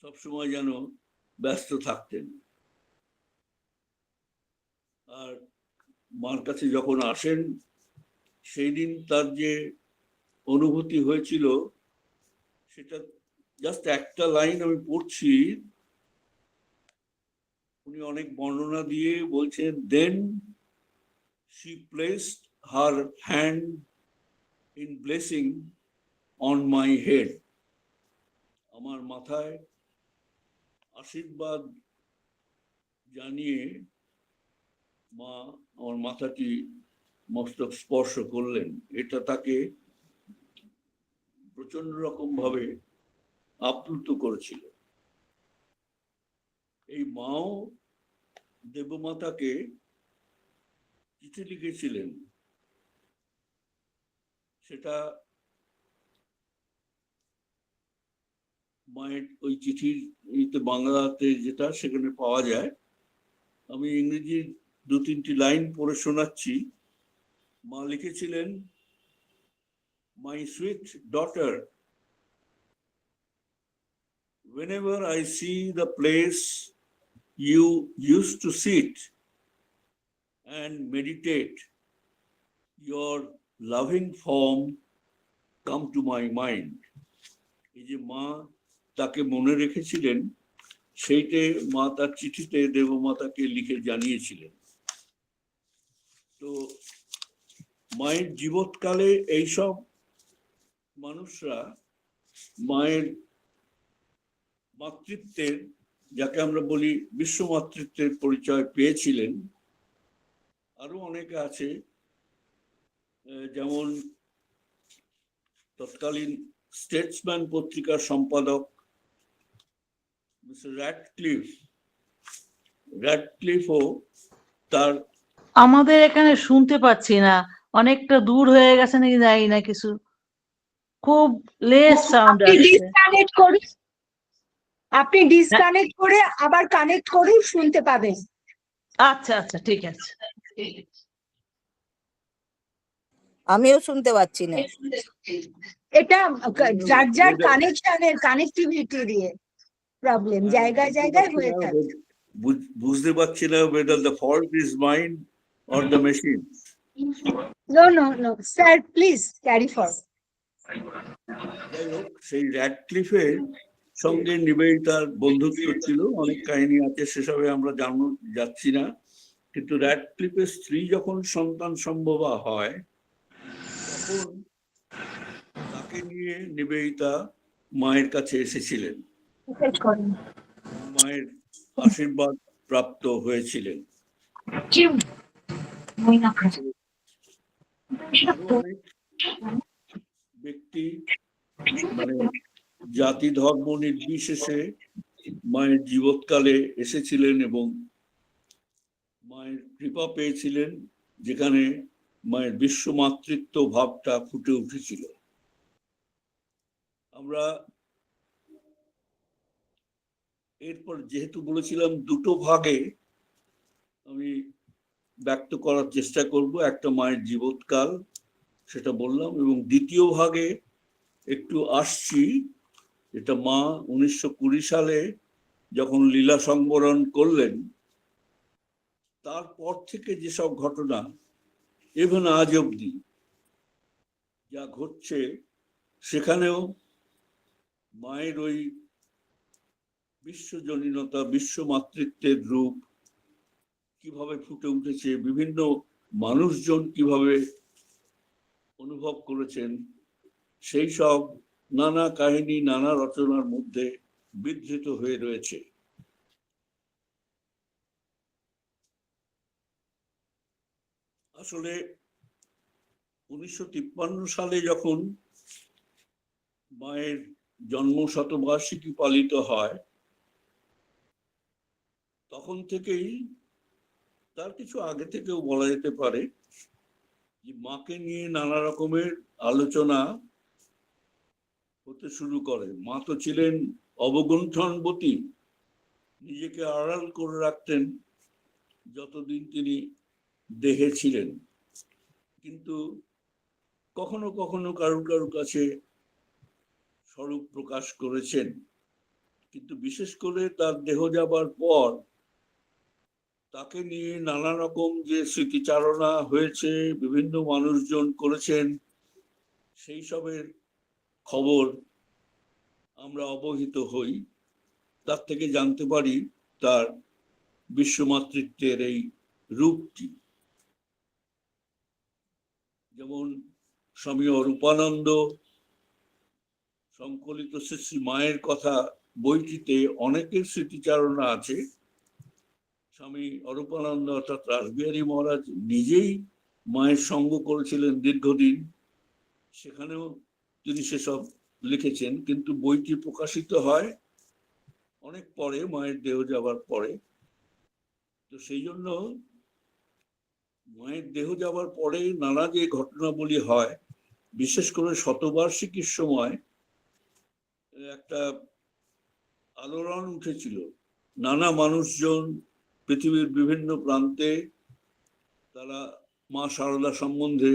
সবসময় যেন ব্যস্ত থাকতেন। আর মার কাছে যখন আসেন সেই দিন তার যে অনুভূতি হয়েছিল সেটা জাস্ট একটা লাইন আমি পড়ছি। উনি অনেক বর্ণনা দিয়ে বলছেন, দেন she placed her hand in blessing on my head. আমার মাথায় আশীর্বাদ জানিয়ে মা আমার মাথাটি মস্তক স্পর্শ করলেন। এটা তাকে প্রচন্ড রকম ভাবে আপ্লুত করেছিল। এই মাও দেবমাতাকে চিঠি লিখেছিলেন, সেটা মায়ের ওই চিঠির বাংলাতে যেটা সেখানে পাওয়া যায়। আমি ইংরেজি 2-3টি লাইন পড়ে শোনাচ্ছি। মা লিখেছিলেন, my sweet daughter, whenever I see the place you used to sit and meditate, your loving form come to my mind. এই যে মা তাকে মনে রেখেছিলেন সেইটে মা তার চিঠিতে দেবমাতাকে লিখে জানিয়েছিলেন। তো মায়ের জীবৎকালে এইসব মানুষরা মায়ের মাতৃত্বের, যাকে আমরা বলি বিশ্ব মাতৃত্বের পরিচয় পেয়েছিলেন। আরো অনেকে আছে, যেমন তৎকালীন স্টেটসম্যান পত্রিকার সম্পাদক মিস্টার র্যাডক্লিফও তার। আমাদের এখানে শুনতে পাচ্ছি না, অনেকটা দূর হয়ে গেছে নাকি জানি না, কিছু খুব লেস সাউন্ড আপনি আসছে। ডিসকানেক্ট করুন, আপনি ডিসকানেক্ট করে আবার কানেক্ট করুন, শুনতে পাবেন। আচ্ছা আচ্ছা, ঠিক আছে। আমিও শুনতে পাচ্ছি না। এটা যার যার কানেকশনের কানেক্টিভিটি দিয়ে প্রবলেম, জায়গায় জায়গায় হয়ে থাকে। বুঝতে পারছি না whether the fault is mine or the machine. No no no sir, please carry forward. যাই হোক, সেই র্যাডক্লিফের সঙ্গে নিবেদিতার বন্ধুত্ব ছিল, অনেক কাহিনী আছে, সেসবে আমরা যাচ্ছি না। কিন্তু র্যাডক্লিফের স্ত্রী যখন সন্তান সম্ভবা হয় তখন তাকে নিয়ে নিবেদিতা মায়ের কাছে এসেছিলেন, মায়ের আশীর্বাদ প্রাপ্ত হয়েছিলেন। অনেক ব্যক্তি মানে জাতি ধর্ম নির্বিশেষে মায়ের জীবৎকালে এসেছিলেন এবং মায়ের কৃপা পেয়েছিলেন, যেখানে মায়ের বিশ্ব মাতৃত্ব ভাবটা ফুটে উঠেছিল। আমরা এরপর যেহেতু বলেছিলাম দুটো ভাগে আমি ব্যক্ত করার চেষ্টা করব, একটা মায়ের জীবৎকাল সেটা বললাম, এবং দ্বিতীয় ভাগে একটু আসছি, এটা মা 1920 সালে যখন লীলা সংবরণ করলেন তারপর থেকে যেসব ঘটনা ইভেন আজ অব্দি যা ঘটছে, সেখানেও মায়ের ওই বিশ্বজনীনতা, বিশ্ব মাতৃত্বের রূপ কিভাবে ফুটে উঠেছে, বিভিন্ন মানুষজন কিভাবে অনুভব করেছেন, সেই সব নানা কাহিনী, নানা রচনার মধ্যে বিধৃত হয়ে রয়েছে। আসলে 1953 সালে যখন মায়ের জন্ম শতবার্ষিকী পালিত হয়, তখন থেকেই, তার কিছু আগে থেকেও বলা যেতে পারে, যে মাকে নিয়ে নানা রকমের আলোচনা হতে শুরু করে। মা তো ছিলেন অবগুণ্ঠনবতী, নিজেকে আড়াল করে রাখতেন যতদিন তিনি দেহে ছিলেন, কিন্তু কখনো কখনো কারুর কাছে স্বরূপ প্রকাশ করেছেন। কিন্তু বিশেষ করে তার দেহ যাবার পর তাকে নিয়ে নানা রকম যে স্মৃতিচারণা হয়েছে, বিভিন্ন মানুষজন করেছেন, সেই সবের খবর আমরা অবহিত হই। তার থেকে জানতে পারি তার বিশ্বমাতৃত্বের এই রূপটি। যেমন স্বামী অরূপানন্দ সংকলিত শ্রী শ্রী মায়ের কথা বইটিতে অনেকের স্মৃতিচারণা আছে। স্বামী অরূপানন্দ অর্থাৎ রাসবিহারী মহারাজ নিজেই মায়ের সঙ্গ করেছিলেন দীর্ঘদিন, সেখানেও তিনি সেসব লিখেছেন, কিন্তু বইটি প্রকাশিত হয় অনেক পরে, মায়ের দেহ যাবার পরে। তো সেই জন্য মায়ের দেহ যাবার পরে নানা যে ঘটনাবলী হয়, বিশেষ করে শতবার্ষিকীর সময় একটা আলোড়ন উঠেছিল। নানা মানুষজন পৃথিবীর বিভিন্ন প্রান্তে তারা মা সারদা সম্বন্ধে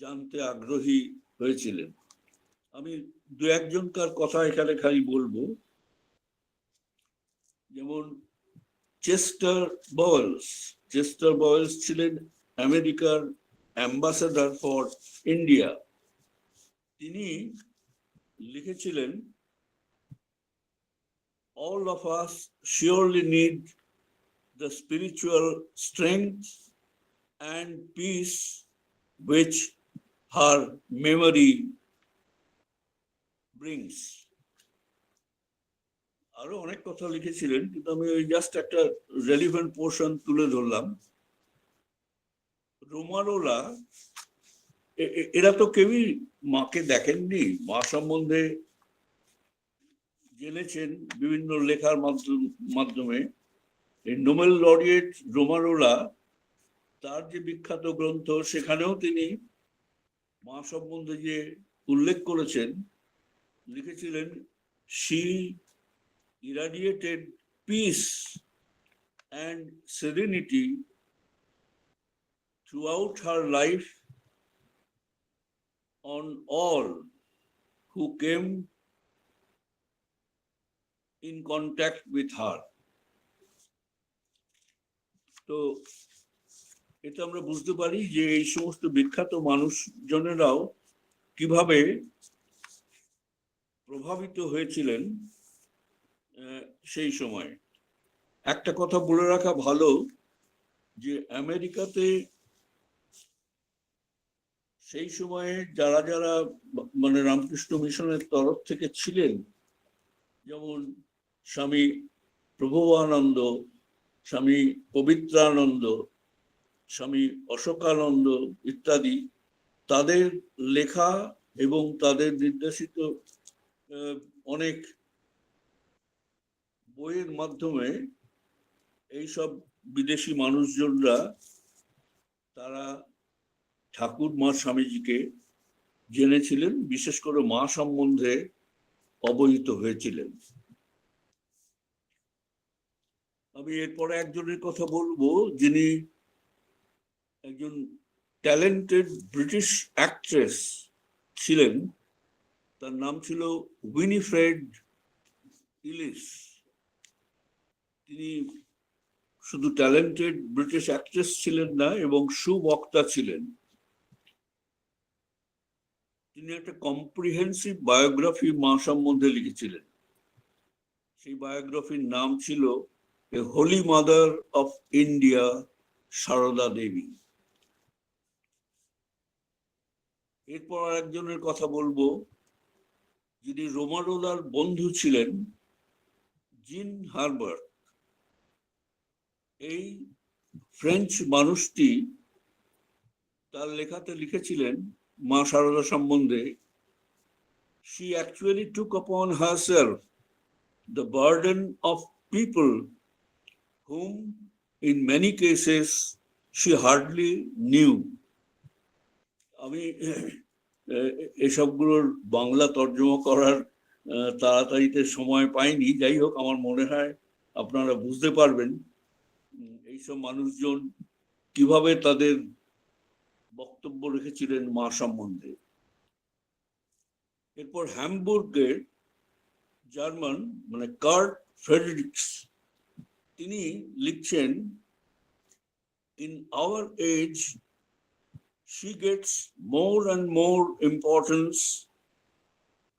জানতে আগ্রহী হয়েছিলেন। আমি দু একজনকার কথা এখানে খালি বলবো। যেমন চেস্টার বয়েলস ছিলেন আমেরিকার অ্যাম্বাসেডর ফর ইন্ডিয়া। তিনি লিখেছিলেন, all of us surely need the spiritual strength and peace which her memory brings. আরো অনেক কথা লিখেছিলেন, কিন্তু আমি ওই জাস্ট একটা রেলিভেন্ট পোর্শন তুলে ধরলাম। রোমারোলা, এরা তো কেউই মাকে দেখেননি, মা সম্বন্ধে জেনেছেন বিভিন্ন লেখার মাধ্যমে। এই নোবেল লরিয়েট রোমারোলা, তার যে বিখ্যাত গ্রন্থ, সেখানেও তিনি মা সম্বন্ধে যে উল্লেখ করেছেন, লিখেছিলেন, she irradiated peace and serenity throughout her life on all who came in contact with her. তো এটা আমরা বুঝতে পারি যে এই সমস্ত বিখ্যাত মানুষজনেরাও কিভাবে প্রভাবিত হয়েছিলেন সেই সময়। একটা কথা বলে রাখা ভালো, যে আমেরিকাতে সেই সময়ে যারা যারা মানে রামকৃষ্ণ মিশনের তরফ থেকে ছিলেন, যেমন স্বামী প্রভবানন্দ, স্বামী পবিত্রানন্দ, স্বামী অশোকানন্দ ইত্যাদি, তাদের লেখা এবং তাদের নির্দেশিত অনেক বইয়ের মাধ্যমে এইসব বিদেশি মানুষজনরা তারা ঠাকুর মা স্বামীজিকে জেনেছিলেন, বিশেষ করে মা সম্বন্ধে অবহিত হয়েছিলেন। আমি এরপরে একজনের কথা বলবো যিনি একজন ট্যালেন্টেড ব্রিটিশ অ্যাক্ট্রেস ছিলেন। তার নাম ছিল উইনিফ্রেড ইলিস। তিনি শুধু ট্যালেন্টেড ব্রিটিশ অ্যাক্ট্রেস ছিলেন না, এবং সুবক্তা ছিলেন। তিনি একটা কম্প্রিহেন্সিভ বায়োগ্রাফি মা সম্বন্ধে লিখেছিলেন। সেই বায়োগ্রাফির নাম ছিল a holy mother of India, Sarada Devi. এরপর একজনের কথা বলবো যিনি রোমারোলার বন্ধু ছিলেন, জিন হারবার। এই ফ্রেঞ্চ মানুষটি তার লেখাতে লিখেছিলেন মা সারদা সম্বন্ধে, she actually took upon herself the burden of people whom in many cases she hardly knew. আমি এসবগুলোর বাংলা তর্জমা করার তাড়াতাড়িতে সময় পাইনি। যাই হোক, আমার মনে হয় আপনারা বুঝতে পারবেন এইসব মানুষজন কিভাবে তাদের বক্তব্য রেখেছিলেন মা সম্বন্ধে। এরপর হ্যামবুর্গের জার্মান মানে কার্ট ফ্রেডরিক্স, তিনি লিখছেন, in our age she gets more and more importance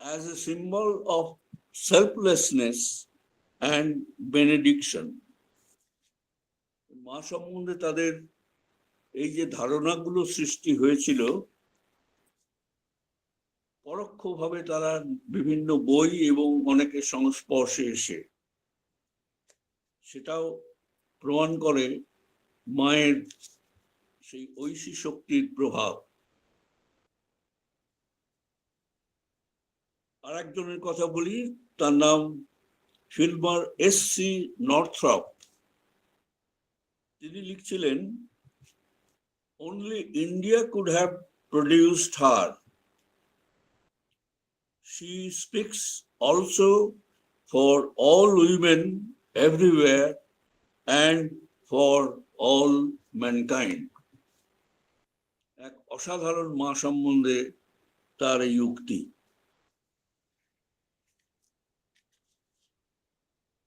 as a symbol of selflessness and benediction. মা সম্বন্ধে তাদের এই যে ধারণাগুলো সৃষ্টি হয়েছিল, পরোক্ষভাবে তারা বিভিন্ন বই এবং অনেকের সংস্পর্শে এসে সেটাও প্রমাণ করে মায়ের সেই ঐশী শক্তির প্রভাব। আর একজনের কথা বলি, তার নাম ফিলমার এস.সি. নর্থ্রপ। তিনি লিখছিলেন, only India could have produced her. She speaks also for all women everywhere and for all mankind. এক অসাধারণ মা সম্বন্ধে তার এই উক্তি।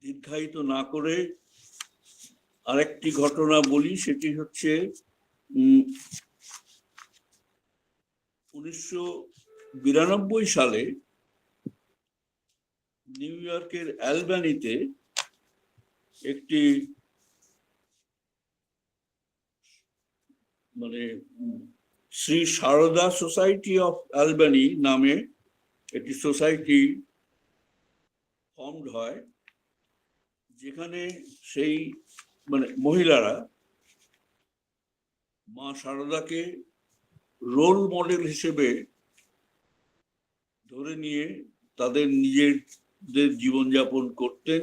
দীর্ঘায়িত না করে আরেকটি ঘটনা বলি, সেটি হচ্ছে 1992 সালে নিউ ইয়র্কের অ্যালবানিতে একটি মানে Shri Sarada society of Albany নামে একটি সোসাইটি ফর্মড হয়, যেখানে সেই মানে মহিলারা মা সারদাকে রোল মডেল হিসেবে ধরে নিয়ে তাদের নিজেদের জীবনযাপন করতেন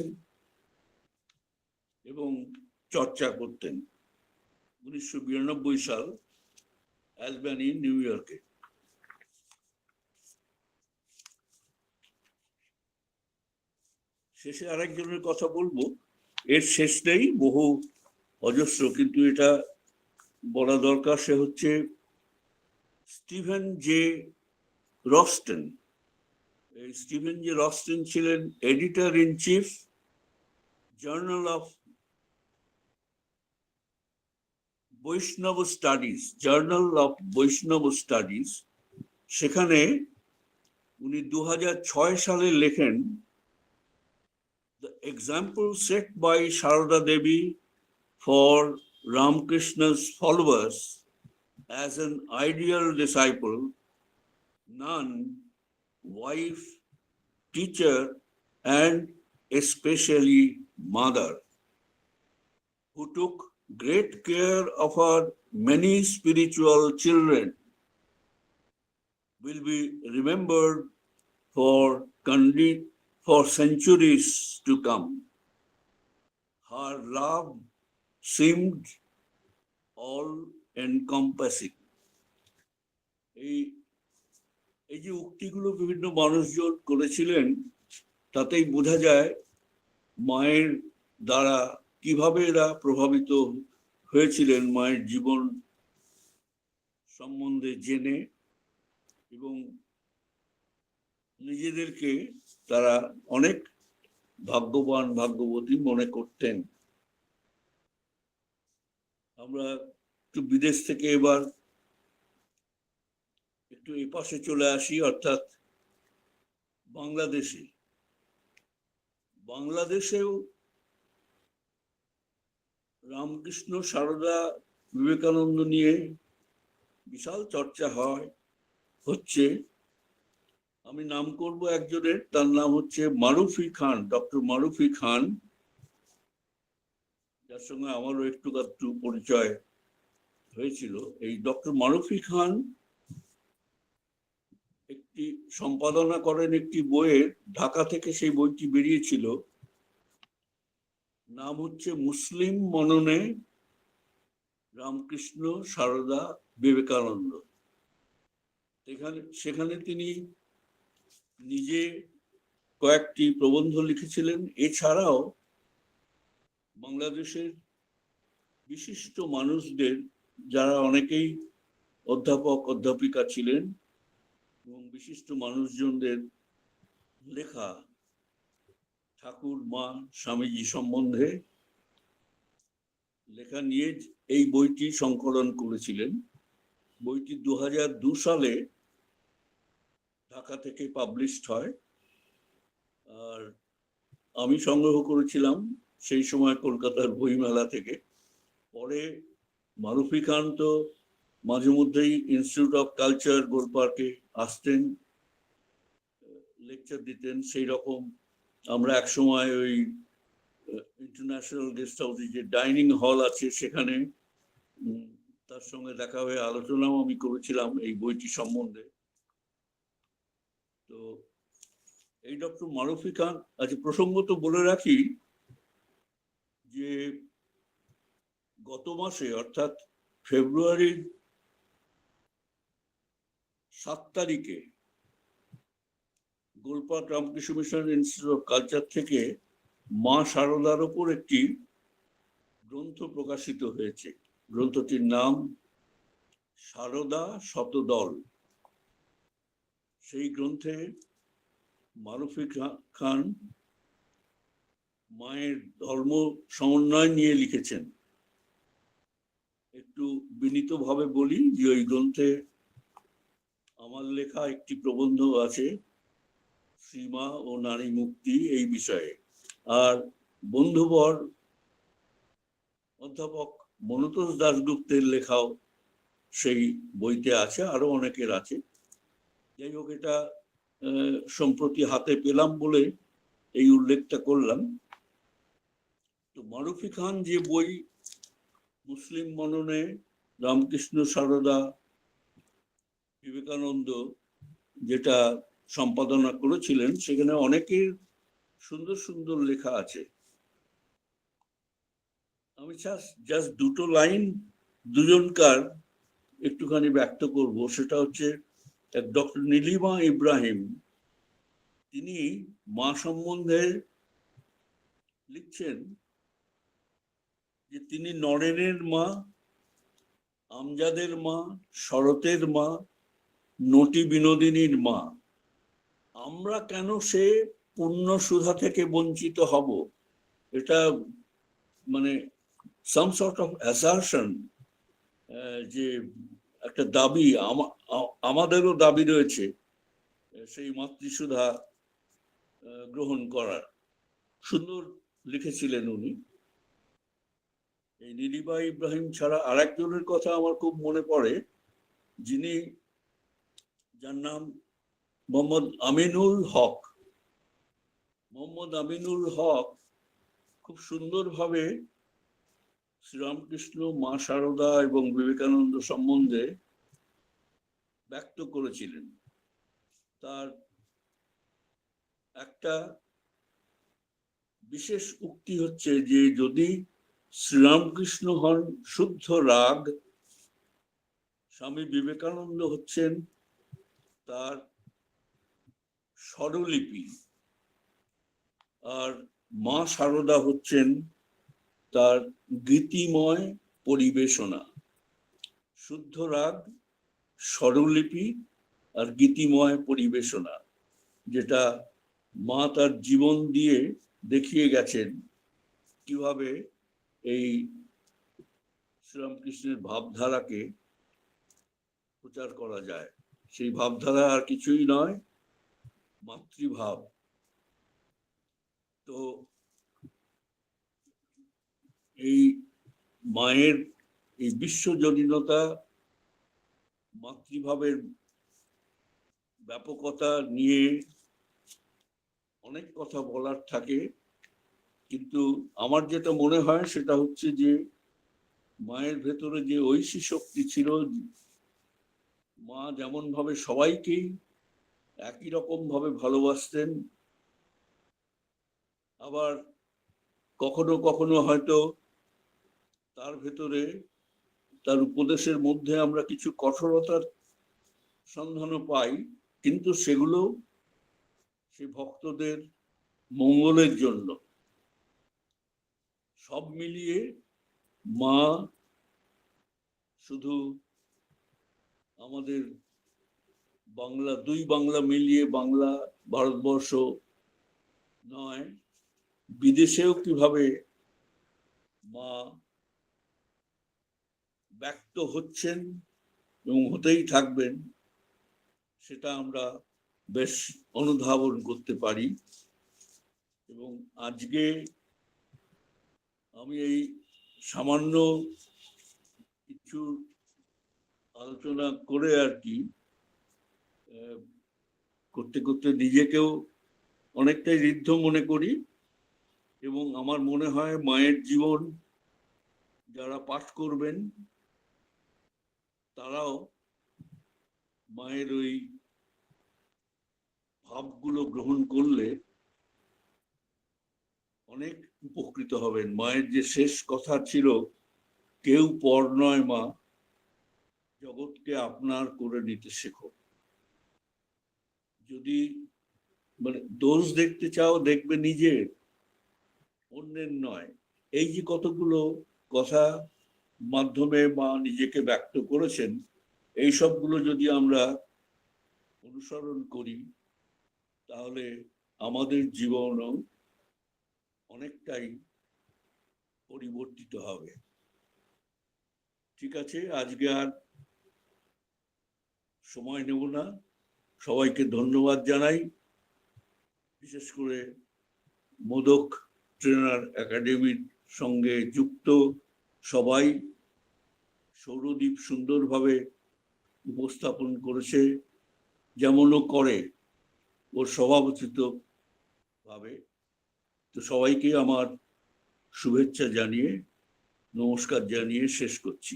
এবং চর্চা করতেন। 1992 সাল, অ্যালবানি, নিউ ইয়র্কে। শেষে আরেকজনের কথা বলবো, এর শেষ নেই, বহু অজস্র, কিন্তু এটা বলা দরকার। সে হচ্ছে স্টিভেন জে রস্টেন। স্টিভেন জে রস্টেন ছিলেন editor in chief, journal of বৈষ্ণব স্টাডিজ, সেখানে উনি 2006 সালে লেখেন, the example set by Sarada Devi for Ramakrishna's followers as an ideal disciple, nun, wife, teacher, and especially mother, who took great care of her many spiritual children, will be remembered for centuries to come. her love seemed all encompassing. এই যে উক্তিগুলো বিভিন্ন মানুষজন করেছিলেন, তাতেই বোঝা যায় মায়ের দ্বারা কিভাবে এরা প্রভাবিত হয়েছিলেন মায়ের জীবন সম্বন্ধে জেনে, এবং নিজেদেরকে তারা অনেক ভাগ্যবান ভাগ্যবতী মনে করতেন। আমরা একটু বিদেশ থেকে এবার একটু এপাশে চলে আসি, অর্থাৎ বাংলাদেশেও রামকৃষ্ণ, সারদা, বিবেকানন্দ নিয়ে বিশাল চর্চা হচ্ছে। আমি নাম করব একজনের, তার নাম হচ্ছে মারুফি খান, ডক্টর মারুফি খান, যার সঙ্গে আমারও একটু পরিচয় হয়েছিল। এই ডক্টর মারুফি খান একটি সম্পাদনা করেন একটি বইয়ের, ঢাকা থেকে সেই বইটি বেরিয়েছিল, নাম হচ্ছে মুসলিম মননে রামকৃষ্ণ, সারদা, বিবেকানন্দ। সেখানে তিনি নিজে কয়েকটি প্রবন্ধ লিখেছিলেন। এছাড়াও বাংলাদেশের বিশিষ্ট মানুষদের, যারা অনেকেই অধ্যাপক অধ্যাপিকা ছিলেন, এবং বিশিষ্ট মানুষজনদের লেখা ঠাকুর, মা, স্বামীজি সম্বন্ধে লেখা নিয়ে এই বইটি সংকলন করেছিলেন। বইটি 2002 সালে ঢাকা থেকে পাবলিশড হয়, আর আমি সংগ্রহ করেছিলাম সেই সময় কলকাতার বইমেলা থেকে। পরে মারুফি খান তো মাঝে মধ্যেই ইনস্টিটিউট অফ কালচার গোলপার্কে আসতেন, লেকচার দিতেন। সেই রকম আমরা একসময় ওই ইন্টারন্যাশনাল গেস্ট হাউসে যে ডাইনিং হল আছে, সেখানে তার সঙ্গে দেখা হয়ে আলোচনাও আমি করেছিলাম এই বইটি সম্বন্ধে। তো এই ডক্টর মারুফি খান, আচ্ছা প্রসঙ্গত বলে রাখি যে গত মাসে, অর্থাৎ ফেব্রুয়ারির 7 তারিখে Golpark Ramakrishna mission institute of culture থেকে মা সারদার ওপর একটি গ্রন্থ প্রকাশিত হয়েছে। গ্রন্থটির নাম সারদা শতদল। সেই গ্রন্থে মারুফি খান মায়ের ধর্ম সমন্বয় নিয়ে লিখেছেন। একটু বিনীতভাবে বলি যে ওই গ্রন্থে আমার লেখা একটি প্রবন্ধ আছে শ্রীমা ও নারী মুক্তি এই বিষয়ে, আর বন্ধুবর অধ্যাপক মনতোষ দাশগুপ্তের লেখাও সেই বইতে আছে, আরো অনেকের আছে। যাই হোক, এটা সম্প্রতি হাতে পেলাম বলে এই উল্লেখটা করলাম। তো মারুফি খান যে বই মুসলিম মননে রামকৃষ্ণ, সারদা, বিবেকানন্দ যেটা সম্পাদনা করেছিলেন, সেখানে অনেকের সুন্দর সুন্দর লেখা আছে। আমি জাস্ট দুটো লাইন দুজনকার একটুখানি ব্যক্ত করব। সেটা হচ্ছে ডক্টর নীলিমা ইব্রাহিম, তিনি মা সম্বন্ধে লিখছেন যে তিনি নরেনের মা, আমজাদের মা, শরতের মা, নটি বিনোদিনীর মা। আমরা কেন সে পুণ্য সুধা থেকে বঞ্চিত হব? এটা মানে some sort of assertion, যে একটা দাবি, আমাদেরও দাবি রয়েছে সেই মাতৃসুধা গ্রহণ করার। সুন্দর লিখেছিলেন উনি। এই নীলিমা ইব্রাহিম ছাড়া আর একজনের কথা আমার খুব মনে পড়ে, যার নাম মোহাম্মদ আমিনুল হক। মোহাম্মদ আমিনুল হক খুব সুন্দরভাবে শ্রীরামকৃষ্ণ, মা সারদা এবং বিবেকানন্দ সম্বন্ধে ব্যক্ত করেছিলেন। তার একটা বিশেষ উক্তি হচ্ছে যে যদি শ্রীরামকৃষ্ণ হন শুদ্ধ রাগ, স্বামী বিবেকানন্দ হচ্ছেন তার স্বরলিপি, আর মা শারদা হচ্ছেন তার গীতিময় পরিবেশনা। শুদ্ধ রাগ, স্বরলিপি আর গীতিময় পরিবেশনা, যেটা মা তার জীবন দিয়ে দেখিয়ে গেছেন কিভাবে এই শ্রীরামকৃষ্ণের ভাবধারাকে প্রচার করা যায়। সেই ভাবধারা আর কিছুই নয়, মাতৃভাব। তো এই মায়ের এই বিশ্বজনীনতা, মাতৃভাবের ব্যাপকতা নিয়ে অনেক কথা বলার থাকে, কিন্তু আমার যেটা মনে হয় সেটা হচ্ছে যে মায়ের ভেতরে যে ঐশী শক্তি ছিল, মা যেমন ভাবে সবাইকেই একই রকম ভাবে ভালোবাসতেন, আবার কখনো কখনো হয়তো তার ভেতরে তার উপদেশের মধ্যে আমরা কিছু কঠোরতার সন্ধানও পাই, কিন্তু সেগুলো সে ভক্তদের মঙ্গলের জন্য। সব মিলিয়ে মা শুধু আমাদের বাংলা, দুই বাংলা মিলিয়ে বাংলা ভারতবর্ষ নয়, বিদেশেও কিভাবে মা ব্যক্ত হচ্ছেন এবং হতেই থাকবেন সেটা আমরা বেশ অনুধাবন করতে পারি। এবং আজকে আমি এই সামান্য কিছু আলোচনা করে আর কি করতে করতে নিজেকেও অনেকটাই ঋদ্ধ মনে করি, এবং আমার মনে হয় মায়ের জীবন যারা পাঠ করবেন তারাও মায়ের ওই ভাবগুলো গ্রহণ করলে অনেক উপকৃত হবেন। মায়ের যে শেষ কথা ছিল, কেউ পর নয় মা, জগৎকে আপনার করে নিতে শেখো। যদি মানে দোষ দেখতে চাও, দেখবে নিজের, অন্যের নয়। এই যে কতগুলো কথা মাধ্যমে মা নিজেকে ব্যক্ত করেছেন, এই সবগুলো যদি আমরা অনুসরণ করি তাহলে আমাদের জীবনও অনেকটাই পরিবর্তিত হবে। ঠিক আছে, আজকে আর সময় নেব না, সবাইকে ধন্যবাদ জানাই। বিশেষ করে মোদক ট্রেনার একাডেমির সঙ্গে যুক্ত সবাই। সৌরদীপ সুন্দরভাবে উপস্থাপন করেছে, যেমনও করে ওর স্বভাবচিত ভাবে। তো সবাইকে আমার শুভেচ্ছা জানিয়ে, নমস্কার জানিয়ে শেষ করছি।